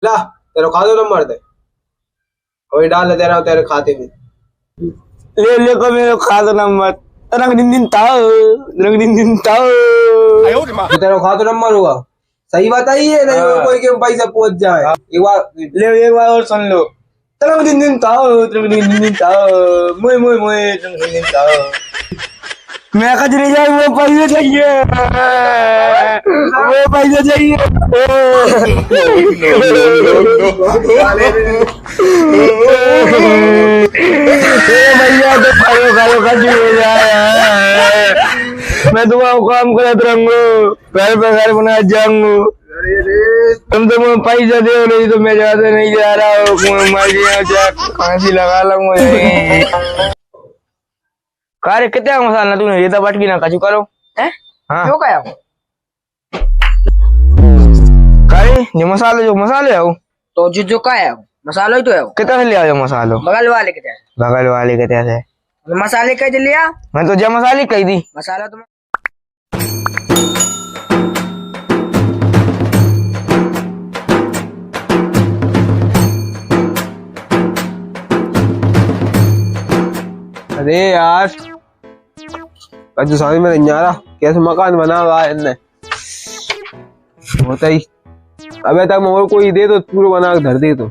ला तेरा खा दो नंबर दे वही डाल तेरा तेरे खाते में ले ले को मेरे खा दो नंबर रंग दिन दिन ताओ जो तेरा खा दो नंबर होगा सही बताइए नहीं हाँ। कोई के पैसा पहुंच जाए एक बार ले एक बार और सुन लो रंग दिन ताओ मोए मोए मोए रंग दिन ताओ मैं कच नहीं जाऊँ वो पैसे चाहिए वो पैसे चाहिए भैया तो खालो खालो खच हो जाए मैं तुम्हारा काम करत रहूंगा घर पे घर बना जाऊंगा तुम तो मुझे पैसा दे नहीं तो मैं ज्यादा नहीं जा रहा हूँ मर गया फांसी लगा लूंगा कार्य कितना मसाला तूने ये तो बटकी ना कचू करो हैं हाँ क्यों कया कार्य जो मसाले हो तो जो का है मसाला ही तो है कितना से ले आओ मसालो बगल वाले के है बगल वाले कितना से मसाले कैसे लिया मैं तो जब मसाले कही दी मसाला तो अरे यार आज समझ में नहीं आ रहा कैसे मकान बना हुआ है इनने होता ही अबे तक मोर कोई दे तो पूरा बना के धर दे तो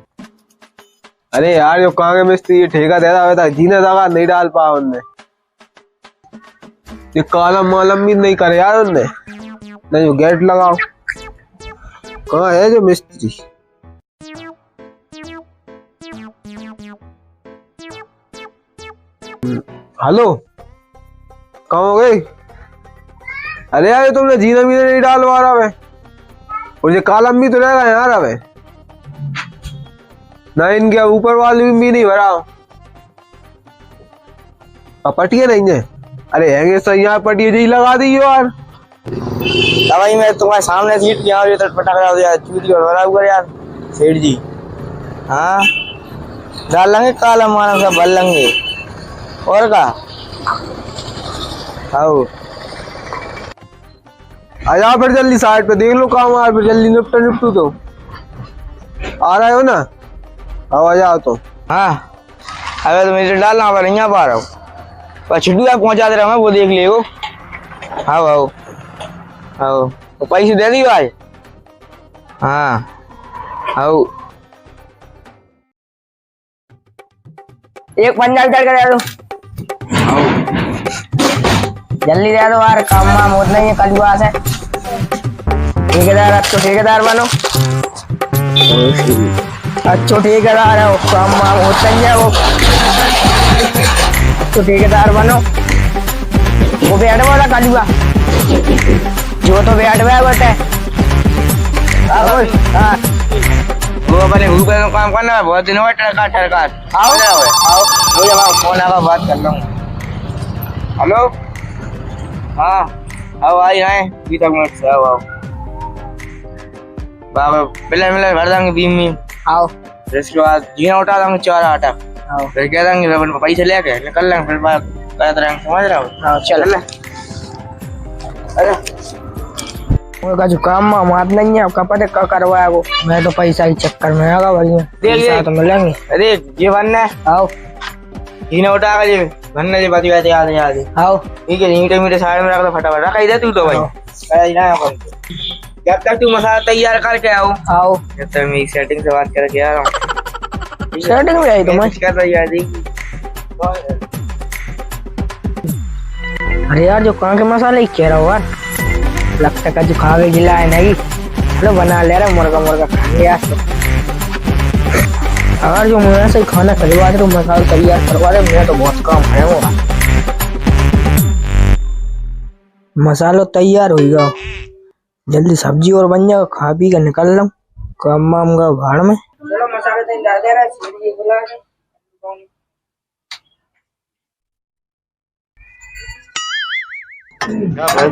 अरे यार जो कांगे मिस्त्री ये ठेका दे रहा था जीना दगा नहीं डाल पा उनने ये कॉलम मॉलम भी नहीं करे यार उनने नहीं जो गेट लगाओ कहाँ है जो मिस्त्री हेलो कहाँ हो गई अरे यार ये तुमने जीना वीना नहीं डालवा रहा है और ये कॉलम भी तो रहेगा यार अबे ना इनके ऊपर वाले भी नहीं भरा पटिए नहीं है अरे हैंगे सही यहाँ पटिए जी लगा दी यार भाई मैं तुम्हारे सामने सीट पे आऊँ तो पटाखा यार चूड़ी और बना हुआ यार सेठ जी हाँ डाल लेंगे काला मारा सब भर लेंगे और का आओ आ जाओ फिर जल्दी साइड पे देख लो काम आ फिर जल्दी निपटू तो आ रहे हो ना आओ आ जाओ तो हाँ अबे तो मुझे डालना पर यहाँ पा रहा हूँ पर छिटू आप पहुँचा दे रहा हूँ वो देख लियो आओ आओ आओ तो पैसे दे दी भाई हाँ आओ एक पंजाब चढ़ कर दे दो जल्दी दे दो यार काम वाम होता नहीं है कल बात है ठेकेदार अच्छो ठेकेदार बनो अच्छो ठेकेदार है काम वाम होता नहीं है वो तो ठेकेदार बनो वो बैठ वाला कालुआ जो तो बैठ हुआ बटे हाँ वो अपने ग्रुप में काम करना है बहुत दिन हुआ ठरका आओ आओ मुझे फोन आगा बात कर लूँगा हेलो हाँ आओ आई आए 20 मिनट से आओ आओ बाबा पहले भर देंगे बीम में आओ फिर इसके बाद जीना उठा देंगे 4 आटा आओ फिर कह देंगे पैसे लेके निकल लेंगे फिर बात करते रहेंगे समझ रहे हो आओ चल अरे उनका जो काम मात नहीं है आपका पता क्या करवाया वो मैं तो पैसा के चक्कर में आगा भैया पैसा तो मिलेंगे अरे ये बनना है आओ जीना उठा कर ये बनना ये बात याद आओ ठीक है ईंटे मीटे साइड में रख दो फटाफट रख ही दे तू तो भाई अरे ना अपन जब तक तू मसाला तैयार करके आओ आओ जब तक मैं सेटिंग से बात करके आ रहा हूँ सेटिंग में आई तो मैं कर रही है अरे यार जो कहाँ के मसाले ही कह रहा हो यार लगता का जो खावे गिला है नहीं लो बना ले रहा मुर्गा खाएंगे आज तो अगर जो मुझे से खाना खरीदवा दे तो मसाला तैयार करवा दे मेरा तो बहुत काम है वो मसालो तैयार होगा जल्दी सब्जी और बन जाओ खा पी कर निकल लो काम वाम का भाड़ में चलो मसाले तैयार दे रहा है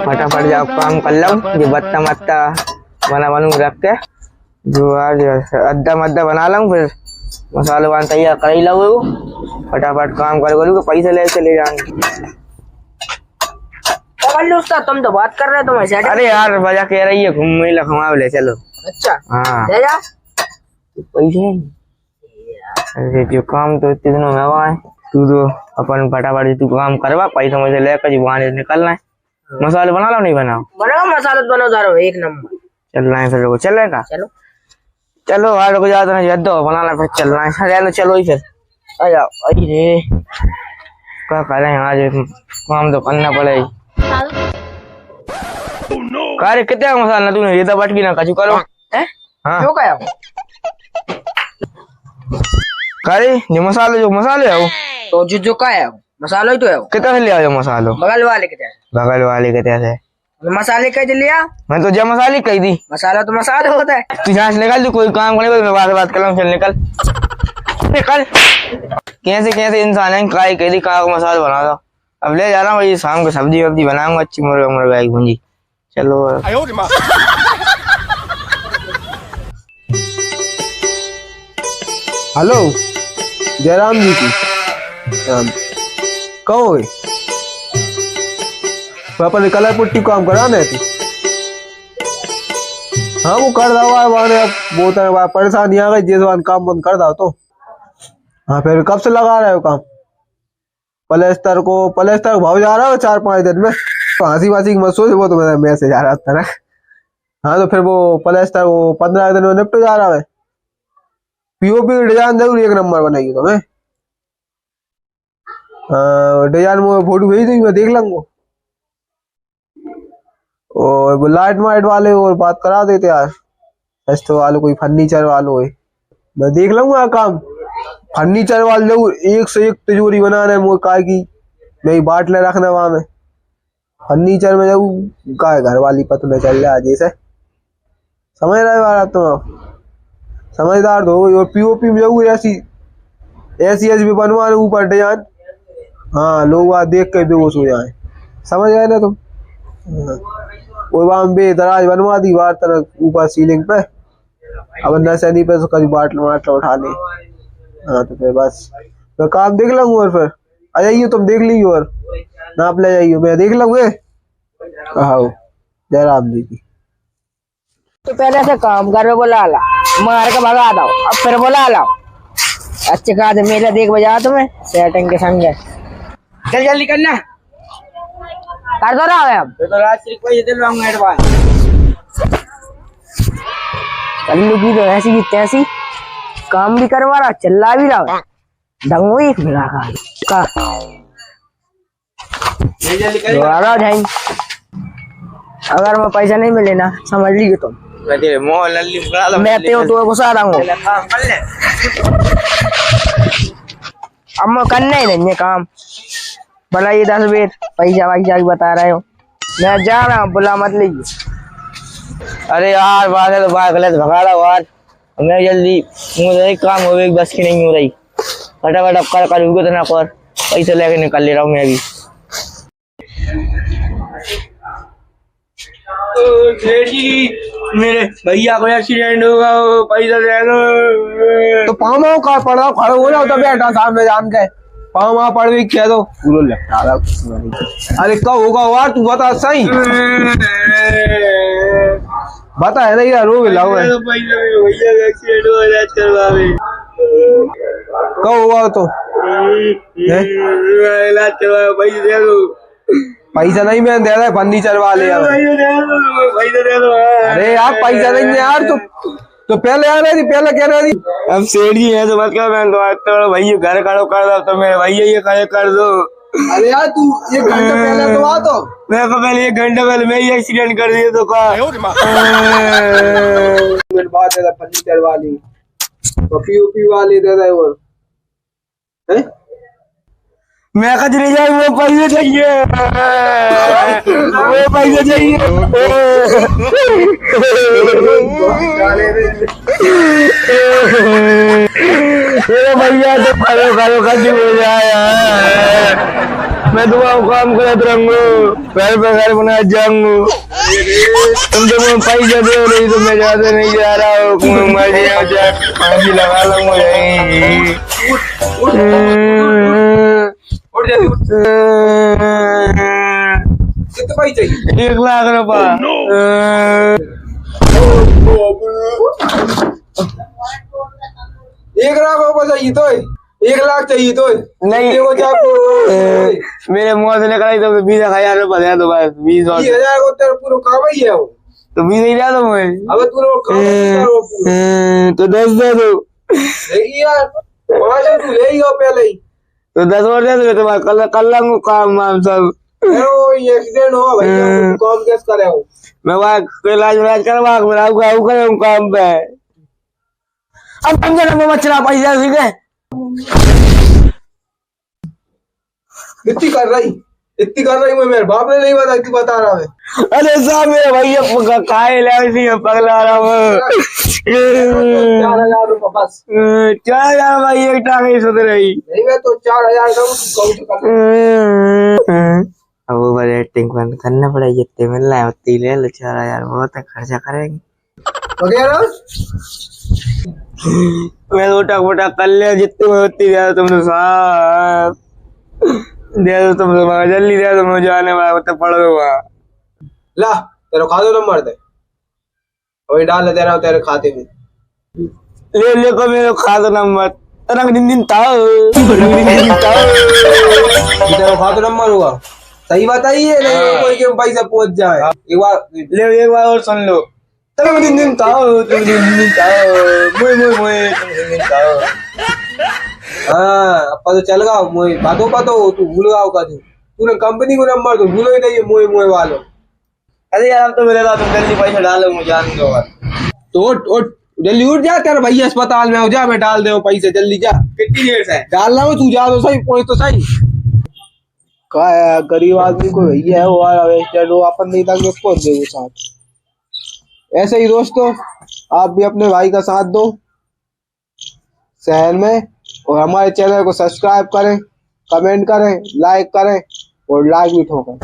फटाफट जाओ काम कर लो जो बत्ता मत्ता बनू रख के जो आज अद्दा मद्दा बना लूँ फिर मसाले वान तैयार कर ही लो फटाफट काम कर पैसे ले चले जाएंगे तुम तो बात कर रहे हो अरे यार वजह कह रही है घूम लखमा ले चलो अच्छा हाँ ले जा पैसे अरे जो काम तो इतने दिनों में हुआ है, तू तो अपन फटाफट तू काम करवा, पैसा मुझे लेकर जी वहां निकलना है। मसाले बना लो नहीं बनाओ? बनाओ मसाला तो बनो दारो एक नंबर। चलना है फिर लोग चलेगा? चलो चलो हार को जाते हैं जद्दो बनाना फिर चलना है। चलो चलो ही फिर आ जाओ। अरे क्या करें आज, काम तो करना पड़ेगा। कार्य कितना मसाला तूने ये तो बटकी ना कचू करो हैं? हाँ क्यों कहो? कार्य जो मसाले है वो तो जो का है मसाला ही तो है वो। कितना से ले आओ मसालो? बगल वाले के जैसे। बगल वाले कितने से? मसाले कैसे लिया? मैं तो जब मसाले कही दी। मसाला तो मसाला होता है। तू यहाँ से निकल, तू कोई काम करने को मैं बात कर रहा हूँ। चल निकल निकल। कैसे इंसान है, काय कह दी का मसाला बना दो। अब ले जा रहा हूँ वही शाम को सब्जी वब्जी बनाऊंगा अच्छी मुर्गा की भुंजी। चलो हेलो जयराम जी की कहो गए अपन कलर पुट्टी काम करा ना तू? हाँ वो कर रहा है वहां, अब बहुत परेशानी आ गई जैसे काम बंद कर दो तो। हाँ फिर कब से लगा रहे हो काम? प्लेस्टर को भाव जा रहा है 4-5 दिन में। तो हंसी वासी मत सोच, वो तो मेरा मैसेज आ रहा था ना। हाँ तो फिर वो प्लेस्टर वो 15 दिन में निपट जा रहा है। पीओपी डिजाइन जरूर एक नंबर बनाइए तुम्हें। डिजाइन में फोटो भेज दूंगी, मैं देख लूंगा। और लाइट वाइट वाले और बात करा देते यार, एस्टो वाले कोई फर्नीचर वालों है, मैं देख लूंगा काम। फर्नीचर वाले जरूर एक से एक तिजोरी बनाना है मुझे, काय की मैं बाटले रखना वहां में। फर्नीचर में जरूर काय घर वाली पता न चल रहा जैसे, समझ रहे हो तुम? आप समझदार हो। और पीओपी में जरूर ऐसी भी बनवाना ऊपर डिजाइन। हाँ लोग वहां देख के बेहोश हो जाए, समझ आए ना तुम? कोई वहां बेदराज बनवा दी बाहर तरफ ऊपर सीलिंग पे, अब नशनी पे तो कभी बाटल उठा ले। हाँ तो फिर बस मैं काम देख लूंगा और फिर आ जाइए तुम, देख लीजिए और नाप ले जाइए, मैं देख लूंगे। हाँ जयराम जी की। तो पहले से काम करो, बुला ला मार के भगा दो, अब फिर बुला लो। अच्छे कहा मेला देख बजा तुम्हें सेटिंग के संग। चल जल्दी करना, कर दो रहा है अब तो रात्रि को ये दे रहा एडवांस। कल्लू की तो ऐसी की तैसी काम भी करवा रहा, चिल्ला भी रहा, दंगो एक मिला का अगर मैं पैसा नहीं मिले ना समझ लीजिए तुम, मैं तो गुस्सा रहा हूँ। अब मैं करना ही नहीं है काम, भला ये 10 बेर पैसा वैसा बता रहे हो। मैं जा रहा हूँ, बुला मत लीजिए। अरे यार बात है तो बात गलत भगा रहा यार। मैं जल्दी मुझे काम हो गई, बस की नहीं हो रही। फटाफट अब कर तो ना कर, पैसे लेके निकल ले रहा हूँ मैं अभी। मेरे भैया को एक्सीडेंट होगा, पैसा दे दो। तो पाँव का पड़ा खड़े हो जाओ तो बेटा सामने जान के पाँव पड़ गई क्या तो पूरा लगता है। अरे कब होगा यार तू बता सही, बता है ना यार रो लाओ भैया एक्सीडेंट हो इलाज करवावे। कब होगा तो इलाज करवाओ, पैसे दे दो। पैसा नहीं मैं दे रहा है फर्नीचर वाले यार। अरे यार पैसा नहीं है यार, तो पहले आ रही थी, पहले कह रही थी। अब सेठ जी है तो मत क्या, मैं तो भैया घर खड़ो कर दो तो मेरे भैया ये कर दो। अरे यार तू 1 घंटे पहले तो आ तो। मैं को पहले 1 घंटे पहले मैं ही एक्सीडेंट कर दिया तो का बात है फर्नीचर वाली, पीओपी वाली दे रहे और हैं? मैं कद नहीं जाऊँ, वो पैसे चाहिए, वो पैसे चाहिए। भैया तो करो कद हो जाए। मैं तुम्हारा काम करते रहूंगा, घर पे घर बना जाऊंगा। तुम तो मैं पैसा दे नहीं तो मैं जाते नहीं जा रहा हूँ, मर्जी फांसी लगा लूंगा यहीं। कितने पैसे चाहिए? 1 लाख रुपया। 1 लाख रुपए चाहिए तो 1 लाख चाहिए तो नहीं। देखो जाको मेरे मुंह से निकला तो 20,000 रुपए दे दो बस 20,000 को तेरा पूरा काम ही है वो। तो 20 ही दे दो मुझे। अबे तू लोग काम करो पूरा। तो 10 दे दो। देखिए यार 5 तू ले ही हो पहले ही। तो 10 और दे दो तुम्हारा कल लूंगा काम वाम सब। वो एक्सीडेंट हुआ भैया तू काम कैसे करे हो? मैं वहाँ इलाज करवा के करूँ काम पे। अब समझे ना मच्छरा पैसा ठीक है। इतनी कर रही मैं मेरे बाप ने नहीं बताई तू बता रहा है। अरे साहब मेरे भैया खाए नहीं पगला रहा हूँ। 4,000 रुपए बस। 4,000 भाई एक टांग सुध रही नहीं मैं तो 4,000 का अब वो रेटिंग बंद करना पड़ेगा। जितने मिल रहा है उतनी ले लो। 4,000 बहुत है खर्चा करेंगे वगैरह। मैं उठा फुटा कर लिया जितने में उतनी दे दो तुम तो साहब। दे दो तुम तो जल्दी दे दो मुझे आने वाला तो पढ़ दो वहाँ। ला तेरा खाते नंबर दे वही डाल दे रहा हूँ तेरे खाते में। ले को मेरे खाता नंबर तरंग दिन ताओ तेरा खाते नंबर हुआ सही बताइए नहीं कोई के पैसा पहुंच जाए। एक बार और सुन लो। तरंग दिन ताओ ताओ। हाँ अब तो चल गया मोए बातों तू भूल गया का तूने कंपनी को नंबर तो भूलो ही नहीं मोए मोए वालों। अरे यार अब तो मिलेगा तुम जल्दी पैसा डालो मुझे जान दो। तो उठ जल्दी उठ जा तेरा भैया अस्पताल में हो जा मैं डाल दे पैसे जल्दी जा। कितनी देर से डाल रहा हूँ तू जा तो सही पहुंच तो सही। का है गरीब आदमी को भैया है वो अपन नहीं था पहुंच दे वो साथ। ऐसे ही दोस्तों आप भी अपने भाई का साथ दो शहर में और हमारे चैनल को सब्सक्राइब करें कमेंट करें लाइक करें और लाइक भी ठोकें।